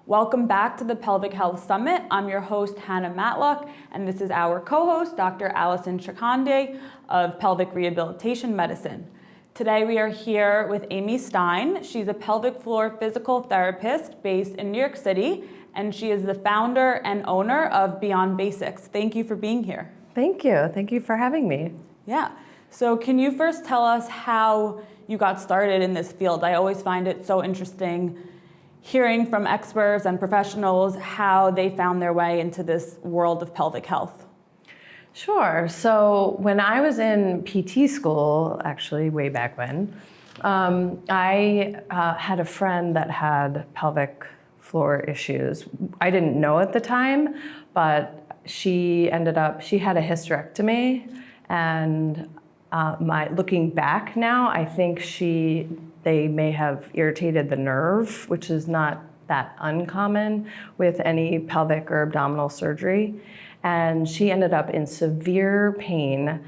Welcome back to the Pelvic Health Summit. I'm your host, Hannah Matlock, and this is our co-host, Dr. Allison Chakande of Pelvic Rehabilitation Medicine. Today we are here with Amy Stein. She's a pelvic floor physical therapist based in New York City, and she is the founder and owner of Beyond Basics. Thank you for being here. Thank you. Thank you for having me. Yeah. So can you first tell us how you got started in this field? I always find it so interesting hearing from experts and professionals how they found their way into this world of pelvic health. Sure. So when I was in PT school, actually way back when, I had a friend that had pelvic floor issues. I didn't know at the time, but she had a hysterectomy, and looking back now, I think they may have irritated the nerve, which is not that uncommon with any pelvic or abdominal surgery. And she ended up in severe pain.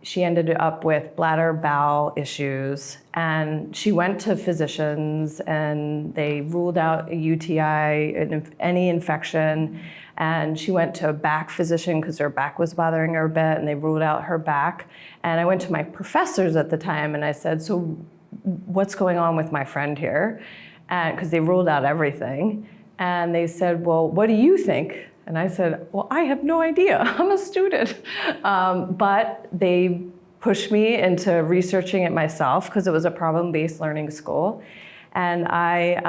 She ended up with bladder bowel issues, and she went to physicians and they ruled out a UTI, any infection. And she went to a back physician because her back was bothering her a bit, and they ruled out her back. And I went to my professors at the time and I said, so what's going on with my friend here? Because they ruled out everything. And they said, well, what do you think? And I said, well, I have no idea. I'm a student. But they pushed me into researching it myself because it was a problem-based learning school. And I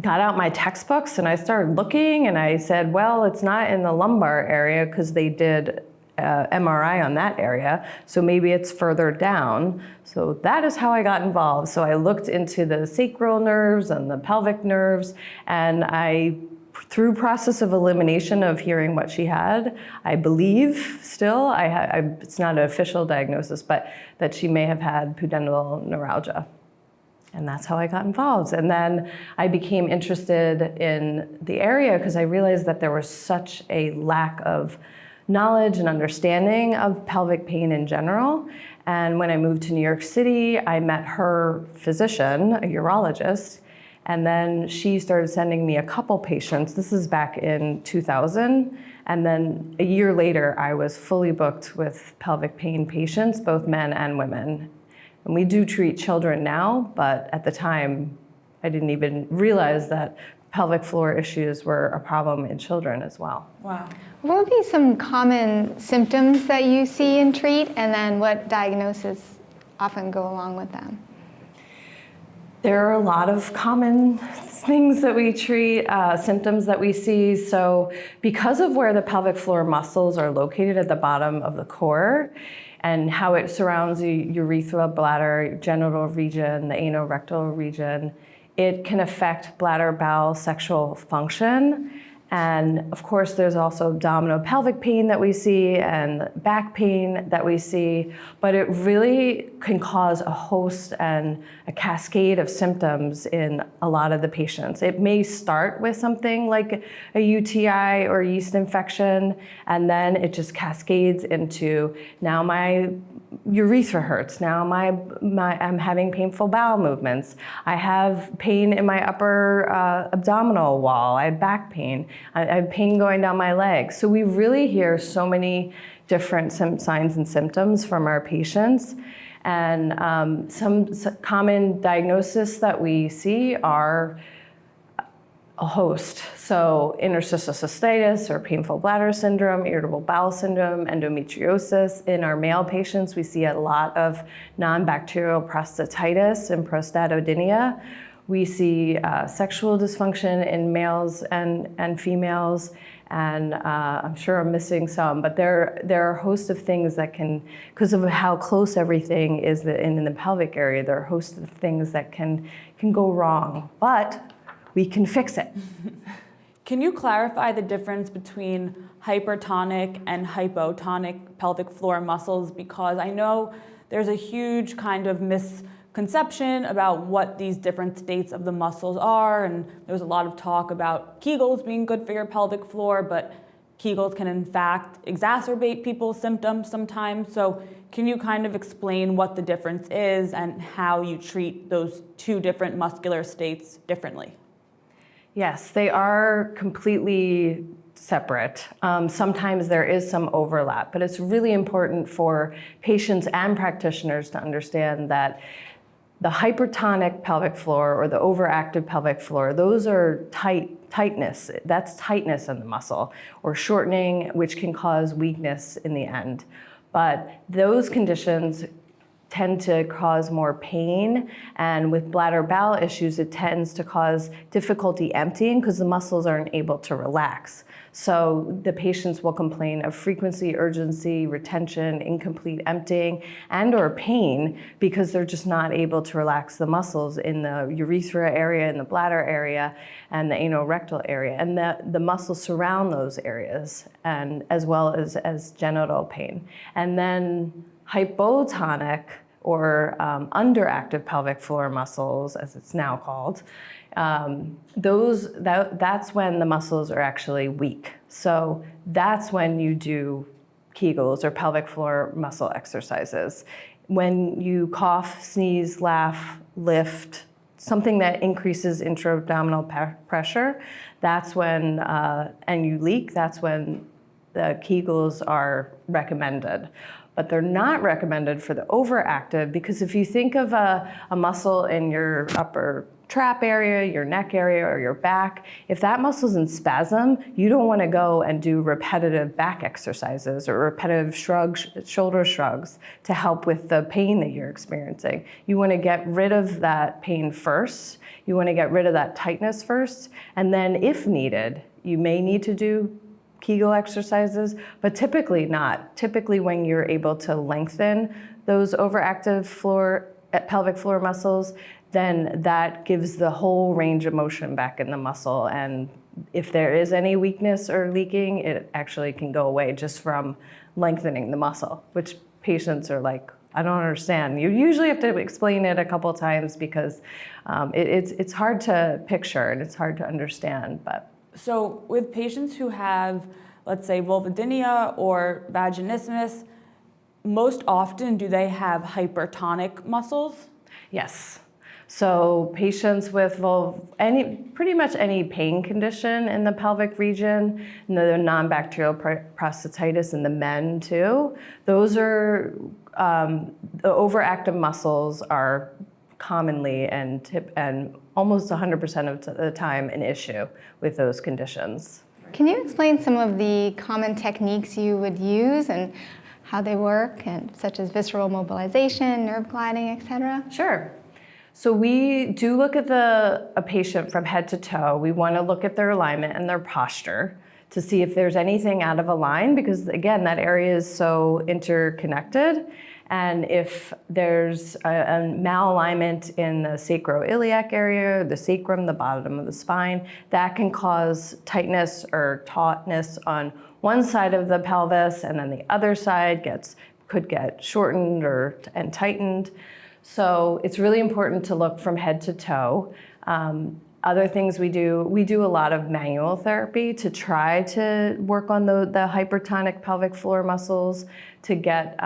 got out my textbooks and I started looking, and I said, well, it's not in the lumbar area because they did MRI on that area, so maybe it's further down. So that is how I got involved. So I looked into the sacral nerves and the pelvic nerves, and through process of elimination of hearing what she had, I believe still, it's not an official diagnosis, but that she may have had pudendal neuralgia. And that's how I got involved. And then I became interested in the area because I realized that there was such a lack of knowledge and understanding of pelvic pain in general. And when I moved to New York City, I met her physician, a urologist, and then she started sending me a couple patients. This is back in 2000. And then a year later, I was fully booked with pelvic pain patients, both men and women. And we do treat children now, but at the time, I didn't even realize that pelvic floor issues were a problem in children as well. Wow. What would be some common symptoms that you see and treat, and then what diagnoses often go along with them? There are a lot of common things that we treat, symptoms that we see. So because of where the pelvic floor muscles are located at the bottom of the core and how it surrounds the urethral bladder, genital region, the anorectal region, it can affect bladder, bowel, sexual function. And of course, there's also abdominal pelvic pain that we see and back pain that we see, but it really can cause a host and a cascade of symptoms in a lot of the patients. It may start with something like a UTI or yeast infection, and then it just cascades into, now my urethra hurts, now I'm having painful bowel movements, I have pain in my upper abdominal wall, I have back pain, I have pain going down my legs. So we really hear so many different signs and symptoms from our patients. And some common diagnoses that we see are a host. So interstitial cystitis or painful bladder syndrome, irritable bowel syndrome, endometriosis. In our male patients, we see a lot of non-bacterial prostatitis and prostatodynia. We see sexual dysfunction in males and females, and I'm sure I'm missing some, but there are a host of things that can, because of how close everything is in the pelvic area, there are a host of things that can go wrong, but we can fix it. Can you clarify the difference between hypertonic and hypotonic pelvic floor muscles? Because I know there's a huge kind of misconception about what these different states of the muscles are, and there's a lot of talk about Kegels being good for your pelvic floor, but Kegels can in fact exacerbate people's symptoms sometimes. So can you kind of explain what the difference is and how you treat those two different muscular states differently? Yes, they are completely separate. Sometimes there is some overlap, but it's really important for patients and practitioners to understand that the hypertonic pelvic floor or the overactive pelvic floor, those are tightness. That's tightness in the muscle, or shortening, which can cause weakness in the end. But those conditions tend to cause more pain, and with bladder bowel issues, it tends to cause difficulty emptying because the muscles aren't able to relax. So the patients will complain of frequency, urgency, retention, incomplete emptying, and or pain because they're just not able to relax the muscles in the urethra area, in the bladder area, and the anorectal area. And the muscles surround those areas, and as well as genital pain. And then hypotonic, or underactive pelvic floor muscles, as it's now called, that's when the muscles are actually weak. So that's when you do Kegels or pelvic floor muscle exercises. When you cough, sneeze, laugh, lift, something that increases intra-abdominal pressure, that's when, and you leak, that's when the Kegels are recommended. But they're not recommended for the overactive, because if you think of a muscle in your upper trap area, your neck area, or your back, if that muscle's in spasm, you don't want to go and do repetitive back exercises or repetitive shrugs, shoulder shrugs to help with the pain that you're experiencing. You want to get rid of that pain first. You want to get rid of that tightness first. And then if needed, you may need to do Kegel exercises, but typically not. Typically when you're able to lengthen those overactive pelvic floor muscles, then that gives the whole range of motion back in the muscle. And if there is any weakness or leaking, it actually can go away just from lengthening the muscle, which patients are like, I don't understand. You usually have to explain it a couple times because it's hard to picture and it's hard to understand. But so with patients who have, let's say, vulvodynia or vaginismus, most often do they have hypertonic muscles? yes. So patients with pretty much any pain condition in the pelvic region, and the non-bacterial prostatitis in the men too, those are, the overactive muscles are commonly and almost 100% of the time an issue with those conditions. Can you explain some of the common techniques you would use and how they work, and such as visceral mobilization, nerve gliding, etc.? Sure. So we do look at a patient from head to toe. We want to look at their alignment and their posture to see if there's anything out of line, because again, that area is so interconnected. And if there's a malalignment in the sacroiliac area, the sacrum, the bottom of the spine, that can cause tightness or tautness on one side of the pelvis, and then the other side could get shortened and tightened. So it's really important to look from head to toe. Other things we do a lot of manual therapy to try to work on the hypertonic pelvic floor muscles to get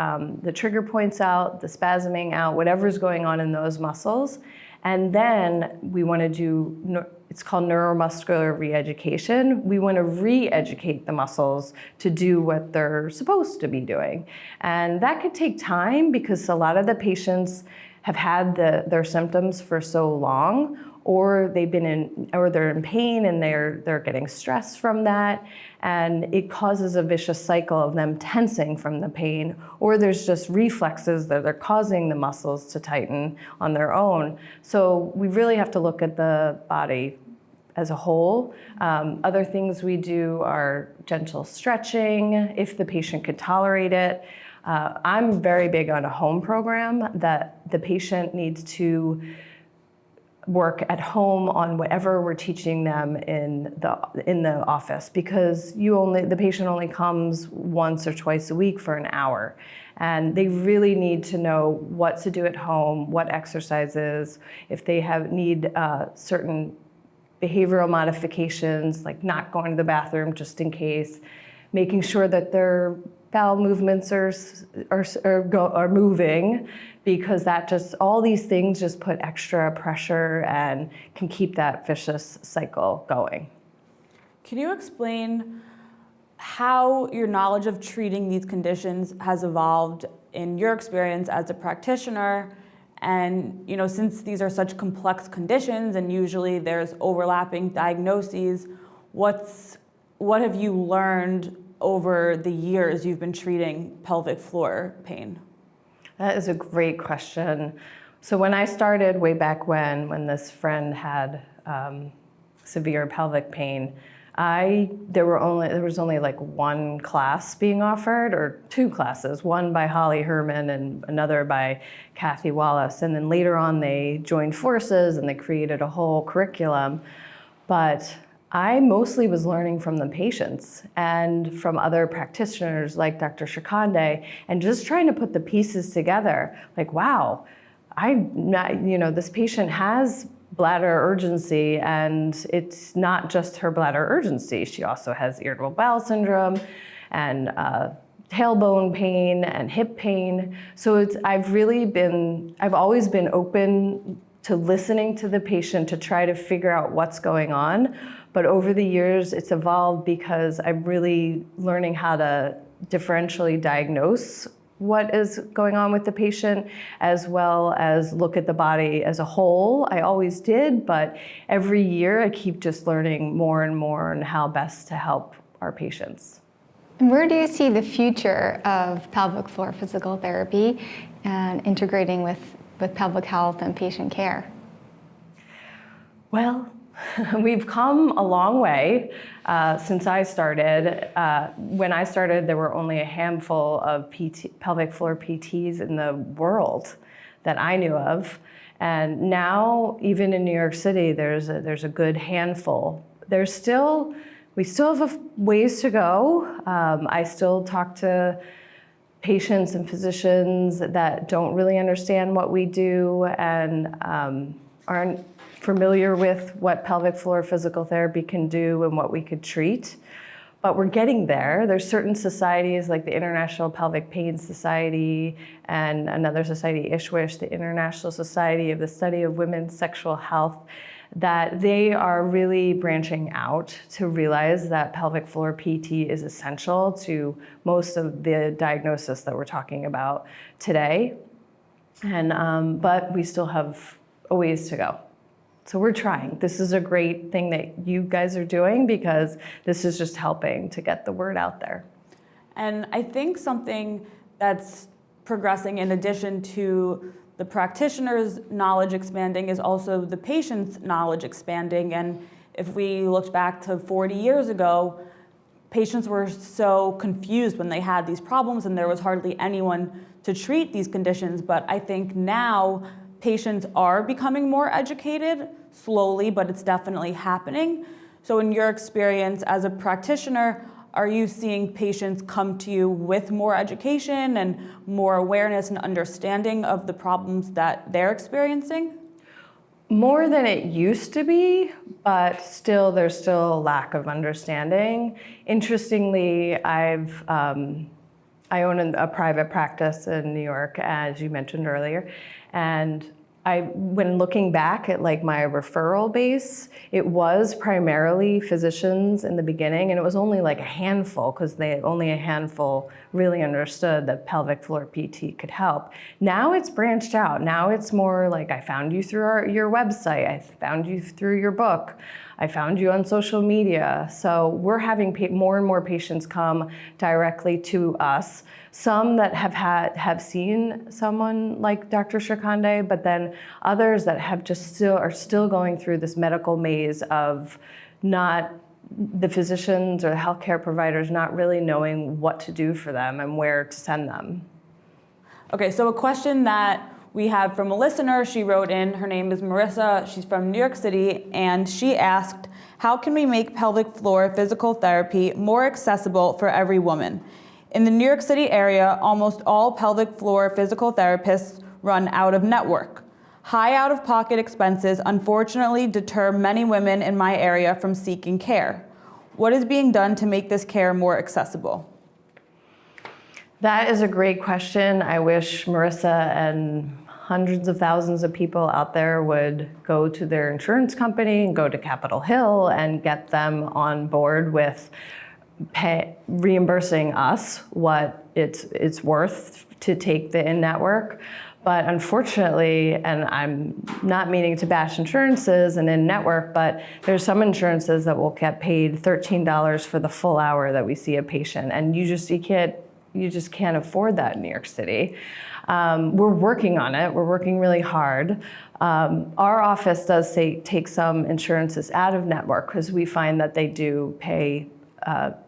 the trigger points out, the spasming out, whatever's going on in those muscles. And then we want to do, it's called neuromuscular re-education. We want to re-educate the muscles to do what they're supposed to be doing. And that could take time because a lot of the patients have had their symptoms for so long, or they're in pain and they're getting stressed from that, and it causes a vicious cycle of them tensing from the pain, or there's just reflexes that are causing the muscles to tighten on their own. So we really have to look at the body as a whole. Other things we do are gentle stretching if the patient could tolerate it. I'm very big on a home program that the patient needs to work at home on whatever we're teaching them in the office, because the patient only comes once or twice a week for an hour, and they really need to know what to do at home, what exercises, if they need certain behavioral modifications like not going to the bathroom just in case, making sure that their bowel movements are moving, because that just, all these things just put extra pressure and can keep that vicious cycle going. Can you explain how your knowledge of treating these conditions has evolved in your experience as a practitioner? And since these are such complex conditions and usually there's overlapping diagnoses, what have you learned over the years you've been treating pelvic floor pain? That is a great question. So when I started way back when this friend had severe pelvic pain, there was only like one class being offered, or two classes, one by Holly Herman and another by Kathy Wallace. And then later on they joined forces and they created a whole curriculum. But I mostly was learning from the patients and from other practitioners like Dr. Shikande, and just trying to put the pieces together. Like, wow, this patient has bladder urgency, and it's not just her bladder urgency. She also has irritable bowel syndrome and tailbone pain and hip pain. So I've always been open to listening to the patient to try to figure out what's going on. But over the years, it's evolved because I'm really learning how to differentially diagnose what is going on with the patient, as well as look at the body as a whole. I always did, but every year I keep just learning more and more on how best to help our patients. And where do you see the future of pelvic floor physical therapy and integrating with pelvic health and patient care? Well, we've come a long way since I started. When I started, there were only a handful of pelvic floor PTs in the world that I knew of. And now, even in New York City, there's a good handful. We still have a ways to go. I still talk to patients and physicians that don't really understand what we do and aren't familiar with what pelvic floor physical therapy can do and what we could treat. But we're getting there. There's certain societies like the International Pelvic Pain Society and another society, ISHWISH, the International Society of the Study of Women's Sexual Health, that they are really branching out to realize that pelvic floor PT is essential to most of the diagnosis that we're talking about today. And but we still have a ways to go. So we're trying. This is a great thing that you guys are doing, because this is just helping to get the word out there. And I think something that's progressing in addition to the practitioner's knowledge expanding is also the patient's knowledge expanding. And if we looked back to 40 years ago, patients were so confused when they had these problems and there was hardly anyone to treat these conditions. But I think now patients are becoming more educated, slowly, but it's definitely happening. So in your experience as a practitioner, are you seeing patients come to you with more education and more awareness and understanding of the problems that they're experiencing? More than it used to be, but there's still a lack of understanding. Interestingly, I own a private practice in New York, as you mentioned earlier, and when looking back at like my referral base, it was primarily physicians in the beginning, and it was only like a handful, because only a handful really understood that pelvic floor PT could help. Now it's branched out. Now it's more like, I found you through your website, I found you through your book, I found you on social media. So we're having more and more patients come directly to us. Some that have seen someone like Dr. Shikande, but then others that are still going through this medical maze of not the physicians or the healthcare providers not really knowing what to do for them and where to send them. Okay, so a question that we have from a listener, she wrote in, her name is Marissa, she's from New York City, and she asked, how can we make pelvic floor physical therapy more accessible for every woman? In the New York City area, almost all pelvic floor physical therapists run out of network. High out-of-pocket expenses unfortunately deter many women in my area from seeking care. What is being done to make this care more accessible? That is a great question. I wish Marissa and hundreds of thousands of people out there would go to their insurance company and go to Capitol Hill and get them on board with reimbursing us what it's worth to take the in-network. But unfortunately, and I'm not meaning to bash insurances and in-network, but there's some insurances that will get paid $13 for the full hour that we see a patient, and you just can't afford that in New York City. We're working on it. We're working really hard. Our office does take some insurances out of network because we find that they do pay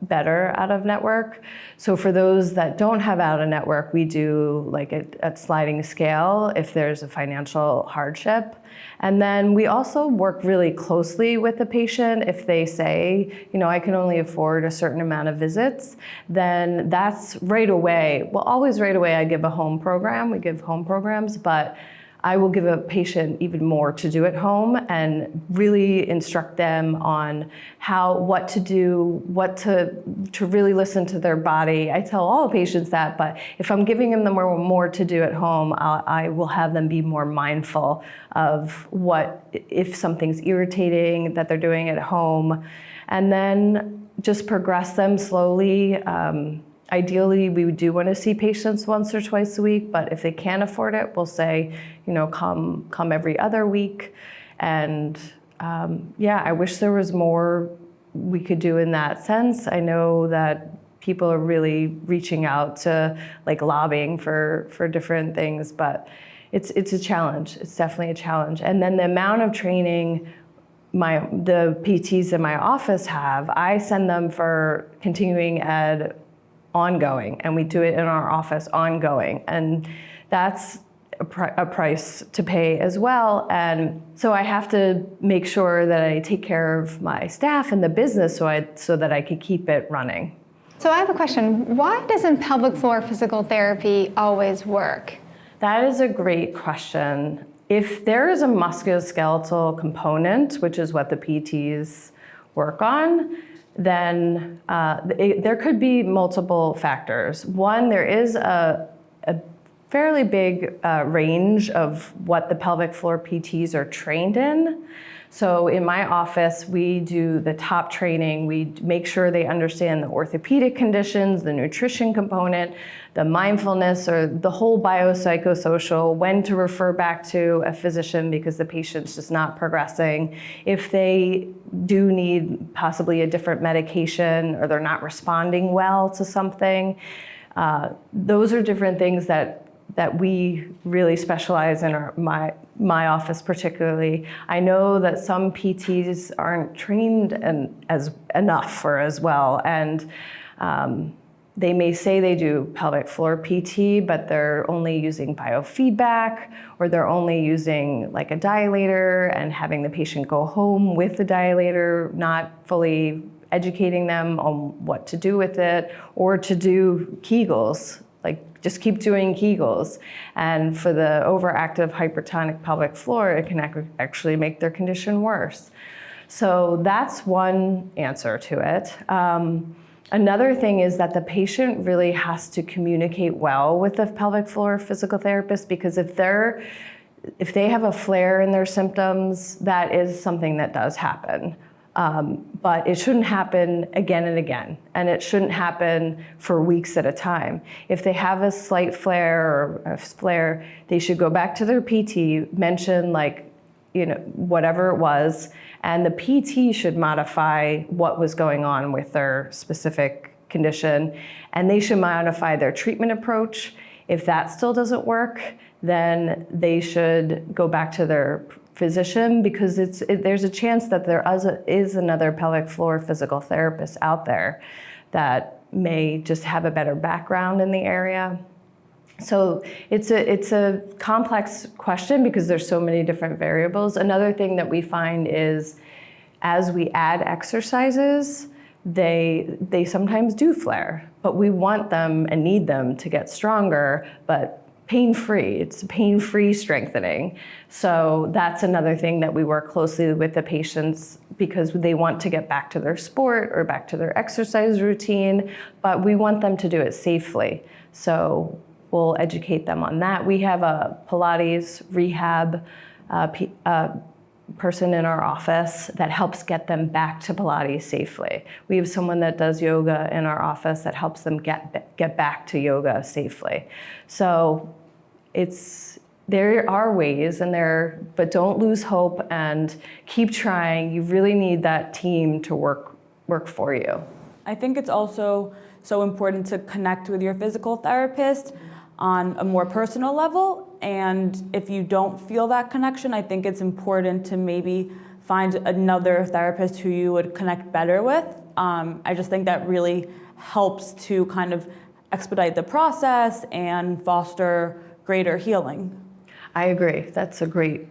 better out of network. So for those that don't have out of network, we do like a sliding scale if there's a financial hardship. And then we also work really closely with the patient. If they say, I can only afford a certain amount of visits, then that's right away. Well, always right away I give a home program. We give home programs, but I will give a patient even more to do at home and really instruct them on what to do, what to really listen to their body. I tell all the patients that, but if I'm giving them more to do at home, I will have them be more mindful of if something's irritating that they're doing at home, and then just progress them slowly. Ideally, we do want to see patients once or twice a week, but if they can't afford it, we'll say, come every other week. And I wish there was more we could do in that sense. I know that people are really reaching out to lobbying for different things, but it's a challenge. It's definitely a challenge. And then the amount of training the PTs in my office have, I send them for continuing ed ongoing, and we do it in our office ongoing, and that's a price to pay as well. And so I have to make sure that I take care of my staff and the business so that I could keep it running. So I have a question. Why doesn't pelvic floor physical therapy always work? That is a great question. If there is a musculoskeletal component, which is what the PTs work on, then there could be multiple factors. One, there is a fairly big range of what the pelvic floor PTs are trained in. So in my office, we do the top training. We make sure they understand the orthopedic conditions, the nutrition component, the mindfulness, or the whole biopsychosocial, when to refer back to a physician because the patient's just not progressing. If they do need possibly a different medication or they're not responding well to something, those are different things that we really specialize in my office particularly. I know that some PTs aren't trained enough or as well, and they may say they do pelvic floor PT, but they're only using biofeedback, or they're only using a dilator and having the patient go home with the dilator, not fully educating them on what to do with it, or to do Kegels. Just keep doing Kegels. And for the overactive hypertonic pelvic floor, it can actually make their condition worse. So that's one answer to it. Another thing is that the patient really has to communicate well with the pelvic floor physical therapist, because if they have a flare in their symptoms, that is something that does happen. But it shouldn't happen again and again, and it shouldn't happen for weeks at a time. If they have a slight flare or a flare, they should go back to their PT, mention whatever it was, and the PT should modify what was going on with their specific condition, and they should modify their treatment approach. If that still doesn't work, then they should go back to their physician, because there's a chance that there is another pelvic floor physical therapist out there that may just have a better background in the area. So it's a complex question because there's so many different variables. Another thing that we find is as we add exercises, they sometimes do flare, but we want them and need them to get stronger, but pain-free. It's pain-free strengthening. So that's another thing that we work closely with the patients because they want to get back to their sport or back to their exercise routine, but we want them to do it safely. So we'll educate them on that. We have a Pilates rehab person in our office that helps get them back to Pilates safely. We have someone that does yoga in our office that helps them get back to yoga safely. So there are ways, but don't lose hope and keep trying. You really need that team to work for you. I think it's also so important to connect with your physical therapist on a more personal level. And if you don't feel that connection, I think it's important to maybe find another therapist who you would connect better with. I just think that really helps to kind of expedite the process and foster greater healing. I agree. That's a great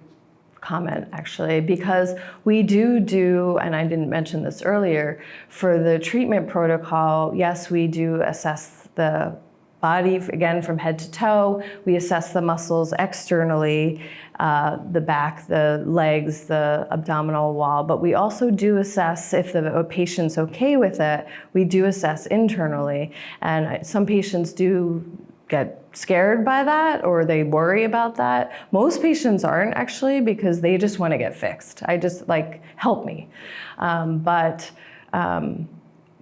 comment, actually, because we do, and I didn't mention this earlier, for the treatment protocol, yes, we do assess the body, again, from head to toe. We assess the muscles externally, the back, the legs, the abdominal wall, but we also do assess, if the patient's okay with it, we do assess internally. And some patients do get scared by that or they worry about that. Most patients aren't, actually, because they just want to get fixed. I just help me.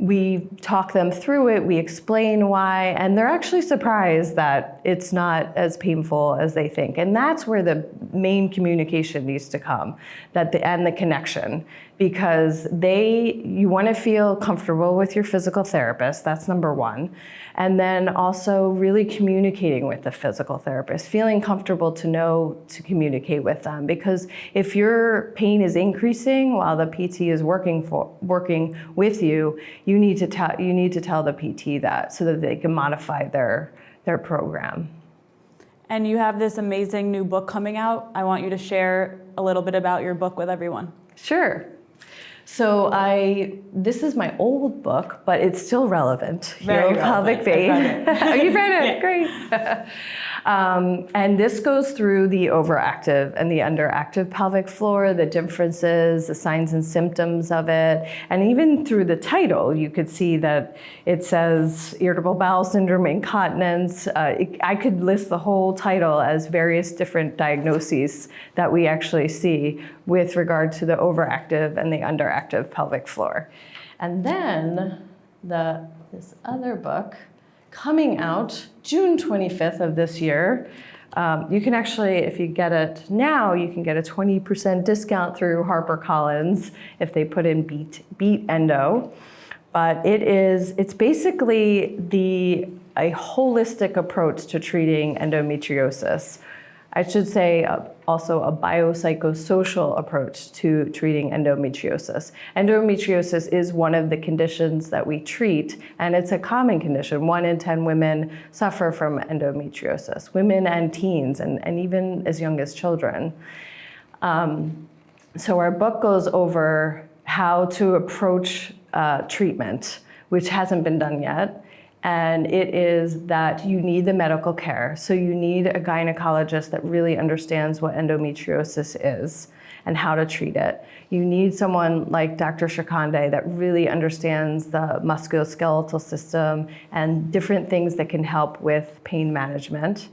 We talk them through it, we explain why, and they're actually surprised that it's not as painful as they think. And that's where the main communication needs to come, and the connection, because you want to feel comfortable with your physical therapist, that's number one. And then also really communicating with the physical therapist, feeling comfortable to know to communicate with them. Because if your pain is increasing while the PT is working with you, you need to tell the PT that so that they can modify their program. And you have this amazing new book coming out. I want you to share a little bit about your book with everyone. Sure. So this is my old book, but it's still relevant. Very relevant. Pelvic pain. Oh, you've read it? Yeah. Great. And this goes through the overactive and the underactive pelvic floor, the differences, the signs and symptoms of it. And even through the title, you could see that it says irritable bowel syndrome, incontinence. I could list the whole title as various different diagnoses that we actually see with regard to the overactive and the underactive pelvic floor. And then this other book coming out June 25th of this year. You can actually, if you get it now, you can get a 20% discount through HarperCollins if they put in Beat Endo. But it's basically a holistic approach to treating endometriosis. I should say also a biopsychosocial approach to treating endometriosis. Endometriosis is one of the conditions that we treat, and it's a common condition. 1 in 10 women suffer from endometriosis, women and teens, and even as young as children. So our book goes over how to approach treatment, which hasn't been done yet. And it is that you need the medical care. So you need a gynecologist that really understands what endometriosis is and how to treat it. You need someone like Dr. Shakande that really understands the musculoskeletal system and different things that can help with pain management.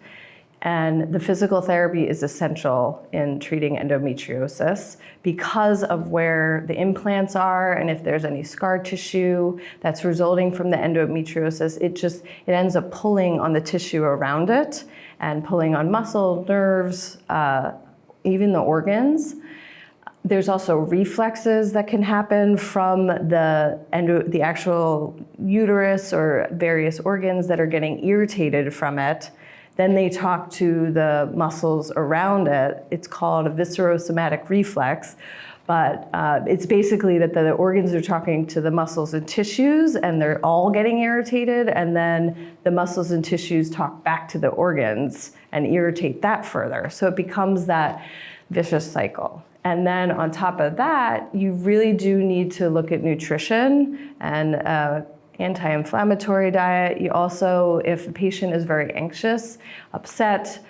And the physical therapy is essential in treating endometriosis because of where the implants are and if there's any scar tissue that's resulting from the endometriosis, it ends up pulling on the tissue around it and pulling on muscle, nerves, even the organs. There's also reflexes that can happen from the actual uterus or various organs that are getting irritated from it. Then they talk to the muscles around it. It's called a viscerosomatic reflex, but it's basically that the organs are talking to the muscles and tissues, and they're all getting irritated, and then the muscles and tissues talk back to the organs and irritate that further. So it becomes that vicious cycle. And then on top of that, you really do need to look at nutrition and anti-inflammatory diet. You also, if a patient is very anxious, upset,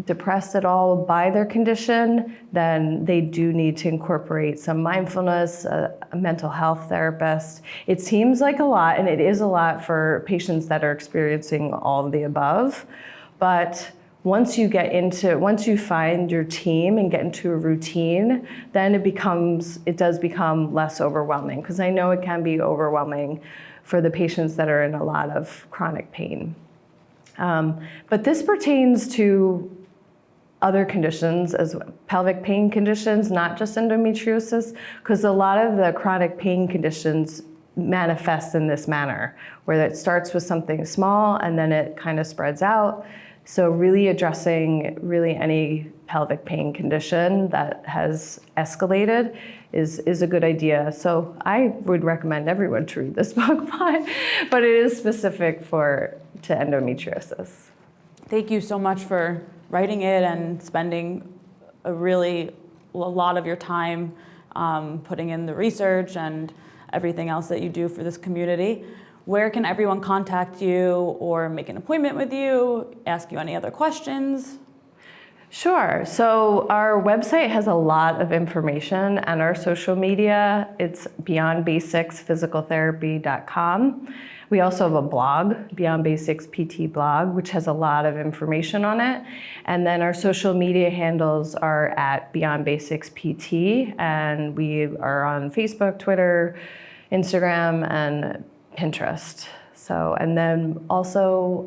depressed at all by their condition, then they do need to incorporate some mindfulness, a mental health therapist. It seems like a lot, and it is a lot for patients that are experiencing all of the above. But once you find your team and get into a routine, then it does become less overwhelming, because I know it can be overwhelming for the patients that are in a lot of chronic pain. But this pertains to other conditions as well, pelvic pain conditions, not just endometriosis, because a lot of the chronic pain conditions manifest in this manner, where it starts with something small and then it kind of spreads out. So really addressing any pelvic pain condition that has escalated is a good idea. So I would recommend everyone to read this book, but it is specific to endometriosis. Thank you so much for writing it and spending a lot of your time putting in the research and everything else that you do for this community. Where can everyone contact you or make an appointment with you, ask you any other questions? Sure. So our website has a lot of information, and our social media, it's beyondbasicsphysicaltherapy.com. We also have a blog, Beyond Basics PT blog, which has a lot of information on it. And then our social media handles are at Beyond Basics PT, and we are on Facebook, Twitter, Instagram, and Pinterest. So, and then also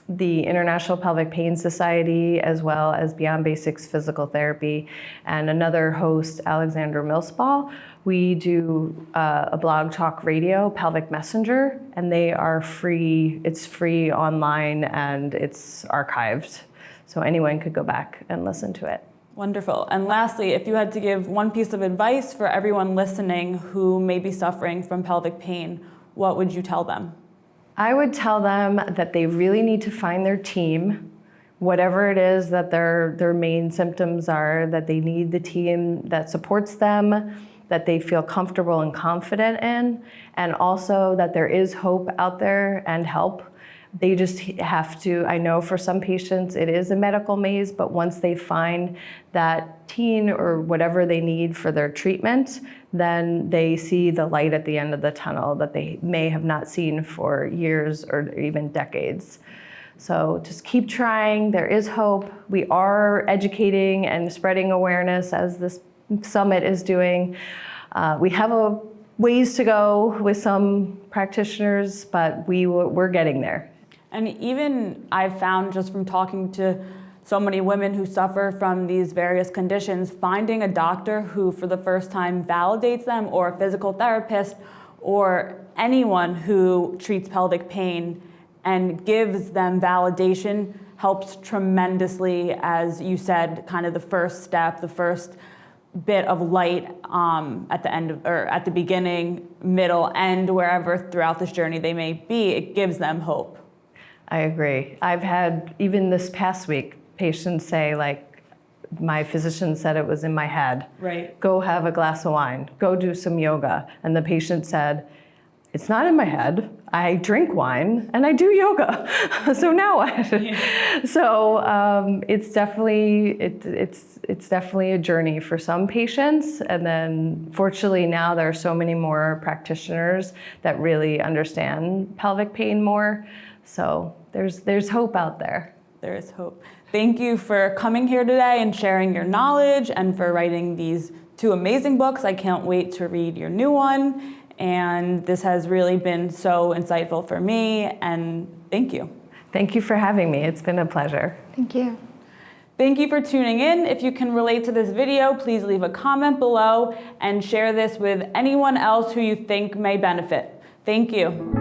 the International Pelvic Pain Society, as well as Beyond Basics Physical Therapy, and another host, Alexander Millspaw. We do a blog talk radio, Pelvic Messenger, and they are free. It's free online and it's archived. So anyone could go back and listen to it. Wonderful. And lastly, if you had to give one piece of advice for everyone listening who may be suffering from pelvic pain, what would you tell them? I would tell them that they really need to find their team, whatever it is that their main symptoms are, that they need the team that supports them, that they feel comfortable and confident in, and also that there is hope out there and help. They just have to, I know for some patients it is a medical maze, but once they find that teen or whatever they need for their treatment, then they see the light at the end of the tunnel that they may have not seen for years or even decades. So just keep trying, there is hope. We are educating and spreading awareness as this summit is doing. We have a ways to go with some practitioners, but we're getting there. And even I've found just from talking to so many women who suffer from these various conditions, finding a doctor who for the first time validates them, or a physical therapist, or anyone who treats pelvic pain and gives them validation helps tremendously, as you said, kind of the first step, the first bit of light at the end of, or at the beginning, middle, end, wherever throughout this journey they may be, it gives them hope. I agree. I've had, even this past week, patients say, like, my physician said it was in my head. Right. Go have a glass of wine, go do some yoga. And the patient said, it's not in my head. I drink wine and I do yoga. So now what? Yeah. So it's definitely a journey for some patients. And then fortunately now there are so many more practitioners that really understand pelvic pain more. So there's hope out there. There is hope. Thank you for coming here today and sharing your knowledge, and for writing these 2 amazing books. I can't wait to read your new one. And this has really been so insightful for me, and thank you. Thank you for having me. It's been a pleasure. Thank you. Thank you for tuning in. If you can relate to this video, please leave a comment below and share this with anyone else who you think may benefit. Thank you.